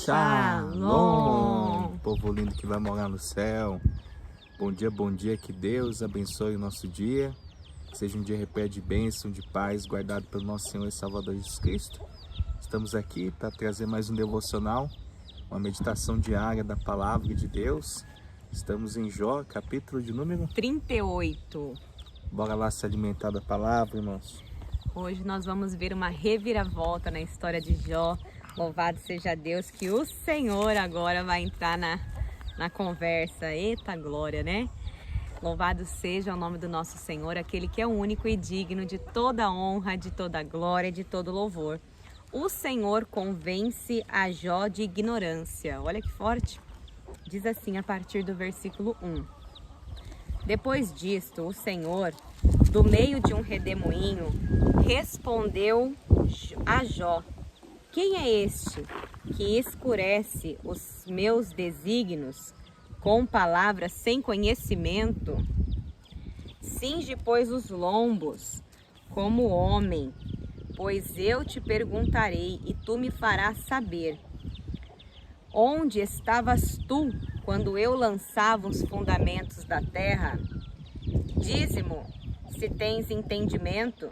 Shalom, povo lindo que vai morar no céu. Bom dia, que Deus abençoe o nosso dia. Seja um dia repleto de bênção, de paz, guardado pelo nosso Senhor e Salvador Jesus Cristo. Estamos aqui para trazer mais um devocional, uma meditação diária da Palavra de Deus. Estamos em Jó, capítulo de número 38. Bora lá se alimentar da Palavra, irmãos. Hoje nós vamos ver uma reviravolta na história de Jó. Louvado seja Deus que o Senhor agora vai entrar na conversa. Eita glória, né? Louvado seja o nome do nosso Senhor, aquele que é único e digno de toda honra, de toda glória, de todo louvor. O Senhor convence a Jó de ignorância. Olha que forte. Diz assim a partir do versículo 1. Depois disto, o Senhor, do meio de um redemoinho, respondeu a Jó: quem é este que escurece os meus desígnios com palavras sem conhecimento? Cinge, pois, os lombos como homem, pois eu te perguntarei e tu me farás saber. Onde estavas tu quando eu lançava os fundamentos da terra? Dize-mo, se tens entendimento,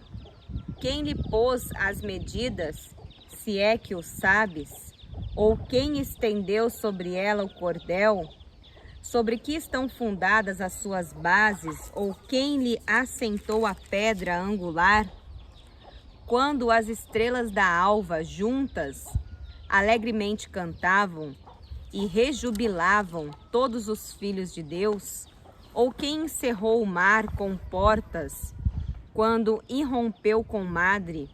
quem lhe pôs as medidas, se é que o sabes, ou quem estendeu sobre ela o cordel? Sobre que estão fundadas as suas bases, ou quem lhe assentou a pedra angular? Quando as estrelas da alva juntas alegremente cantavam e rejubilavam todos os filhos de Deus, ou quem encerrou o mar com portas, quando irrompeu com madre,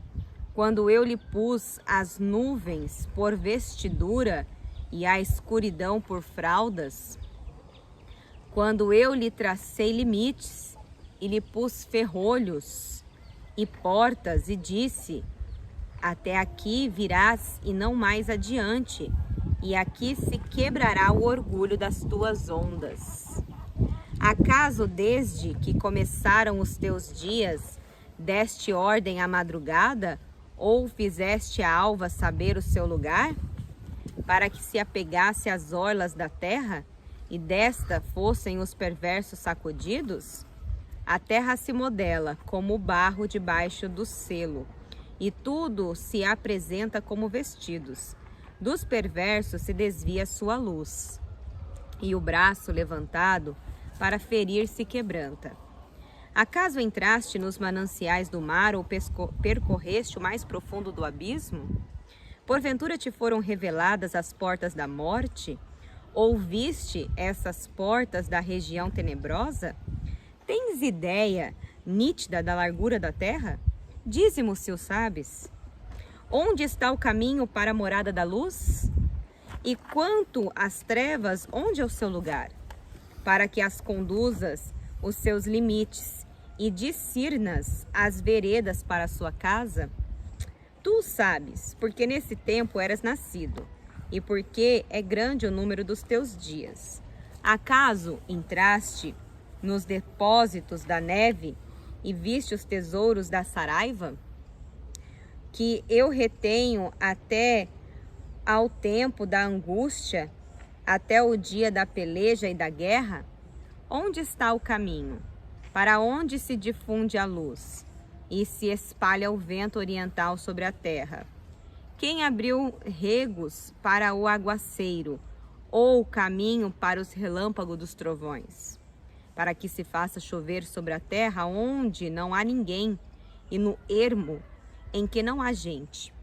quando eu lhe pus as nuvens por vestidura e a escuridão por fraldas? Quando eu lhe tracei limites e lhe pus ferrolhos e portas e disse: até aqui virás e não mais adiante, e aqui se quebrará o orgulho das tuas ondas. Acaso desde que começaram os teus dias, deste ordem à madrugada, ou fizeste a alva saber o seu lugar, para que se apegasse às orlas da terra, e desta fossem os perversos sacudidos? A terra se modela como o barro debaixo do selo, e tudo se apresenta como vestidos. Dos perversos se desvia sua luz, e o braço levantado para ferir se quebranta. Acaso entraste nos mananciais do mar ou percorreste o mais profundo do abismo? Porventura te foram reveladas as portas da morte? Ou viste essas portas da região tenebrosa? Tens ideia nítida da largura da terra? Dize-mo se o sabes. Onde está o caminho para a morada da luz? E quanto às trevas, onde é o seu lugar? Para que as conduzas os seus limites e discernas as veredas para a sua casa? Tu sabes, porque nesse tempo eras nascido, e porque é grande o número dos teus dias. Acaso entraste nos depósitos da neve e viste os tesouros da saraiva, que eu retenho até ao tempo da angústia, até o dia da peleja e da guerra? Onde está o caminho? Para onde se difunde a luz e se espalha o vento oriental sobre a terra? Quem abriu regos para o aguaceiro, ou caminho para os relâmpagos dos trovões? Para que se faça chover sobre a terra onde não há ninguém, e no ermo em que não há gente,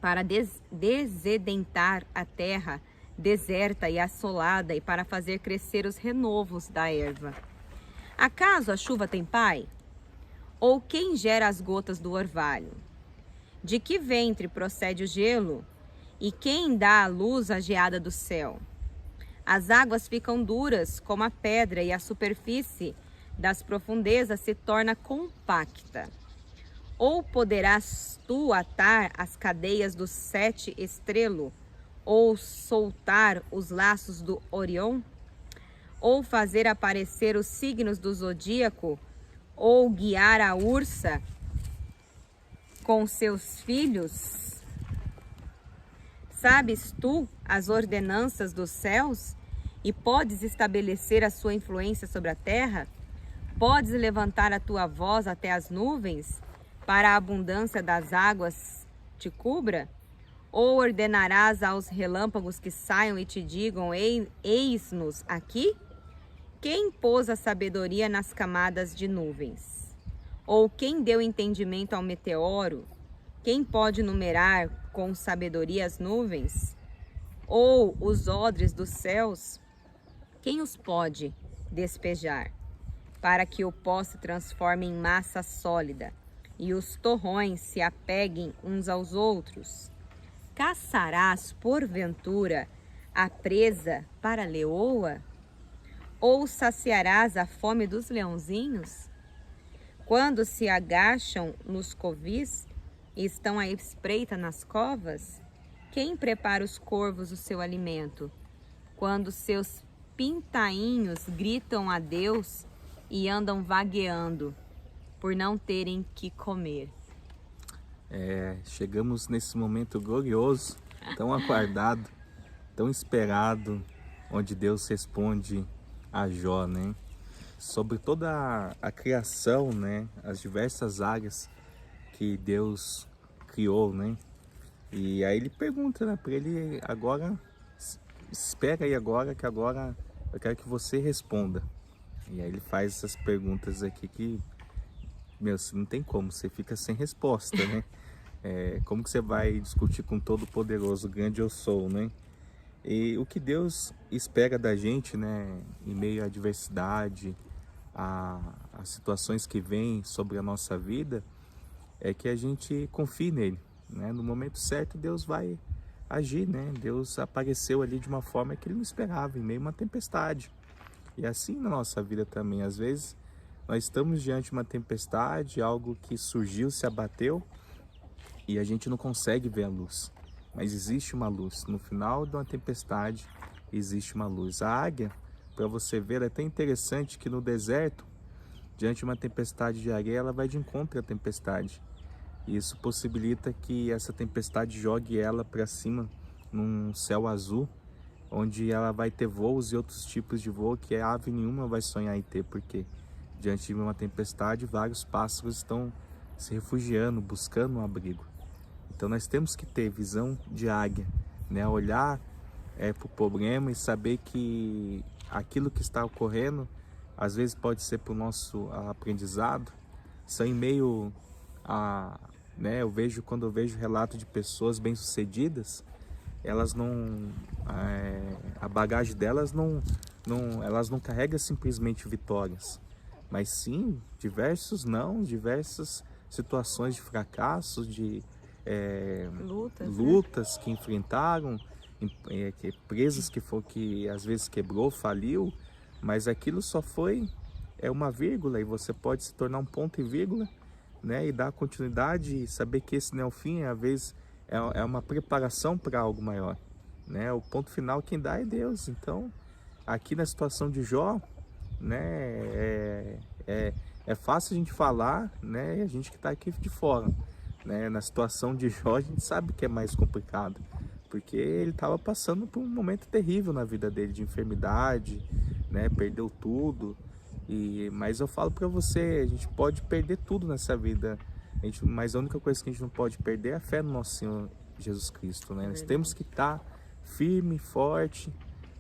para desedentar a terra deserta e assolada, e para fazer crescer os renovos da erva. Acaso a chuva tem pai? Ou quem gera as gotas do orvalho? De que ventre procede o gelo? E quem dá à luz a geada do céu? As águas ficam duras como a pedra, e a superfície das profundezas se torna compacta. Ou poderás tu atar as cadeias do 7 estrelo, ou soltar os laços do Orião? Ou fazer aparecer os signos do zodíaco, ou guiar a ursa com seus filhos? Sabes tu as ordenanças dos céus e podes estabelecer a sua influência sobre a terra? Podes levantar a tua voz até as nuvens, para a abundância das águas te cubra? Ou ordenarás aos relâmpagos que saiam e te digam, eis-nos aqui? Quem pôs a sabedoria nas camadas de nuvens? Ou quem deu entendimento ao meteoro? Quem pode numerar com sabedoria as nuvens? Ou os odres dos céus? Quem os pode despejar, para que o pó se transforme em massa sólida e os torrões se apeguem uns aos outros? Caçarás, porventura, a presa para a leoa? Ou saciarás a fome dos leãozinhos? Quando se agacham nos covis e estão à espreita nas covas, quem prepara os corvos o seu alimento? Quando seus pintainhos gritam a Deus e andam vagueando por não terem que comer. Chegamos nesse momento glorioso, tão aguardado, tão esperado, onde Deus responde a Jó, né? Sobre toda a criação, né? As diversas áreas que Deus criou, né? E aí ele pergunta, né, para ele agora, espera aí agora, que agora eu quero que você responda. E aí ele faz essas perguntas aqui que, meu, não tem como, você fica sem resposta, né? Como que você vai discutir com Todo-Poderoso, grande eu sou, né? E o que Deus espera da gente, né, em meio à adversidade, às situações que vêm sobre a nossa vida, é que a gente confie nele, né? No momento certo Deus vai agir, né? Deus apareceu ali de uma forma que ele não esperava, em meio a uma tempestade. E assim na nossa vida também, às vezes nós estamos diante de uma tempestade, algo que surgiu, se abateu, e a gente não consegue ver a luz. Mas existe uma luz. No final de uma tempestade, existe uma luz. A águia, para você ver, é até interessante que no deserto, diante de uma tempestade de areia, ela vai de encontro à tempestade. E isso possibilita que essa tempestade jogue ela para cima, num céu azul, onde ela vai ter voos e outros tipos de voo que a ave nenhuma vai sonhar em ter, porque diante de uma tempestade, vários pássaros estão se refugiando, buscando um abrigo. Então nós temos que ter visão de águia, né? Olhar para o problema e saber que aquilo que está ocorrendo, às vezes pode ser para o nosso aprendizado. São em meio a, né? Quando eu vejo relato de pessoas bem-sucedidas, elas não, a bagagem delas elas não carregam simplesmente vitórias, mas sim diversas situações de fracassos, de lutas, né? Que enfrentaram, empresas que às vezes quebrou, faliu, mas aquilo só foi uma vírgula, e você pode se tornar um ponto e vírgula, né? E dar continuidade e saber que esse não é o fim, às vezes é uma preparação para algo maior, né? O ponto final quem dá é Deus. Então aqui na situação de Jó, né, é fácil a gente falar, né, e a gente que está aqui de fora, né, na situação de Jó a gente sabe que é mais complicado, porque ele estava passando por um momento terrível na vida dele, de enfermidade, né, perdeu tudo. Mas eu falo para você, a gente pode perder tudo nessa vida, mas a única coisa que a gente não pode perder é a fé no nosso Senhor Jesus Cristo, né? Nós temos que estar firme, forte,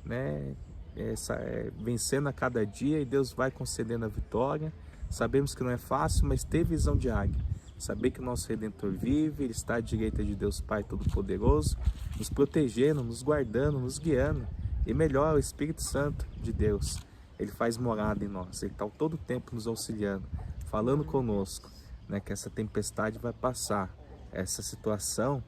né, vencendo a cada dia, e Deus vai concedendo a vitória. Sabemos que não é fácil, mas ter visão de águia, saber que o nosso Redentor vive, Ele está à direita de Deus Pai Todo-Poderoso, nos protegendo, nos guardando, nos guiando, e melhor, o Espírito Santo de Deus, Ele faz morada em nós, Ele está todo o tempo nos auxiliando, falando conosco, né, que essa tempestade vai passar, essa situação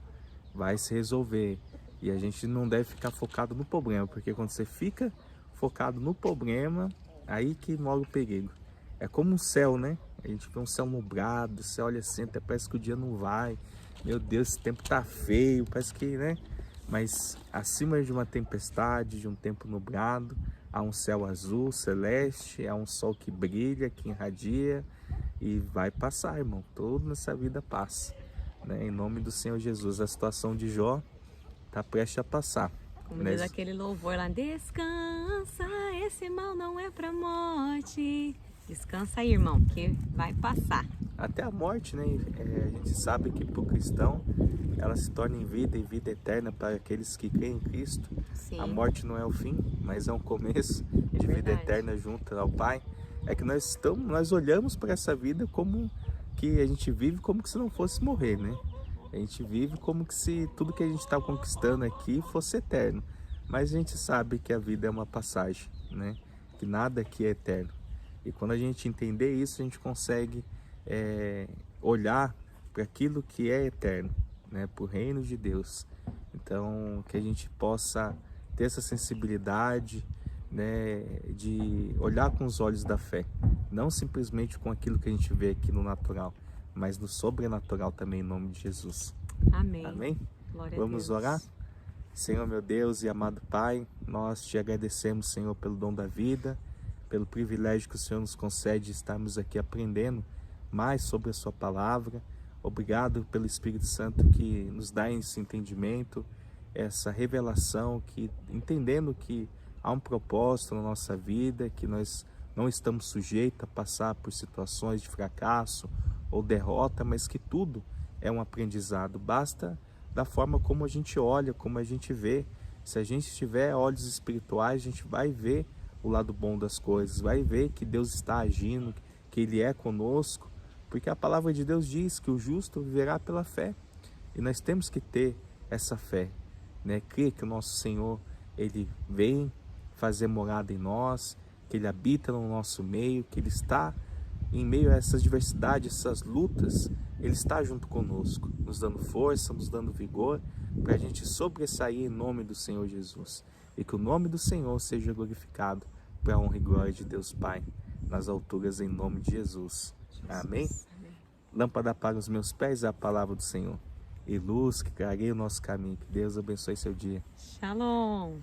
vai se resolver, e a gente não deve ficar focado no problema, porque quando você fica focado no problema, aí que mora o perigo. É como um céu, né? A gente vê um céu nublado, você olha assim, até parece que o dia não vai. Meu Deus, esse tempo tá feio, parece que, né? Mas acima de uma tempestade, de um tempo nublado, há um céu azul, celeste, há um sol que brilha, que irradia, e vai passar, irmão. Tudo nessa vida passa, né? Em nome do Senhor Jesus. A situação de Jó está prestes a passar. Como né? diz aquele louvor lá, descansa, esse mal não é pra morte. Descansa aí, irmão, que vai passar. Até a morte, né? A gente sabe que para o cristão ela se torna em vida e vida eterna para aqueles que creem em Cristo. Sim. A morte não é o fim, mas é um começo de vida verdade. eterna junto ao Pai. É que nós olhamos para essa vida como que a gente vive como que se não fosse morrer, né? A gente vive como que se tudo que a gente está conquistando aqui fosse eterno. Mas a gente sabe que a vida é uma passagem, né? Que nada aqui é eterno. E quando a gente entender isso, a gente consegue olhar para aquilo que é eterno, né? Para o reino de Deus. Então, que a gente possa ter essa sensibilidade, né? De olhar com os olhos da fé. Não simplesmente com aquilo que a gente vê aqui no natural, mas no sobrenatural também, em nome de Jesus. Amém. Amém? Glória Vamos a Deus. orar? Senhor, meu Deus e amado Pai, nós te agradecemos, Senhor, pelo dom da vida, pelo privilégio que o Senhor nos concede de estarmos aqui aprendendo mais sobre a sua palavra. Obrigado pelo Espírito Santo que nos dá esse entendimento, essa revelação, que entendendo que há um propósito na nossa vida, que nós não estamos sujeitos a passar por situações de fracasso ou derrota, mas que tudo é um aprendizado. Basta da forma como a gente olha, como a gente vê. Se a gente tiver olhos espirituais, a gente vai ver o lado bom das coisas, vai ver que Deus está agindo, que Ele é conosco, porque a palavra de Deus diz que o justo viverá pela fé. E nós temos que ter essa fé, né? Crer que o nosso Senhor, Ele vem fazer morada em nós, que Ele habita no nosso meio, que Ele está em meio a essas diversidades, essas lutas, Ele está junto conosco, nos dando força, nos dando vigor, para a gente sobressair em nome do Senhor Jesus. E que o nome do Senhor seja glorificado para a honra e glória de Deus Pai, nas alturas, em nome de Jesus. Amém? Lâmpada para os meus pés é a palavra do Senhor, e luz que clareia o nosso caminho. Que Deus abençoe seu dia. Shalom.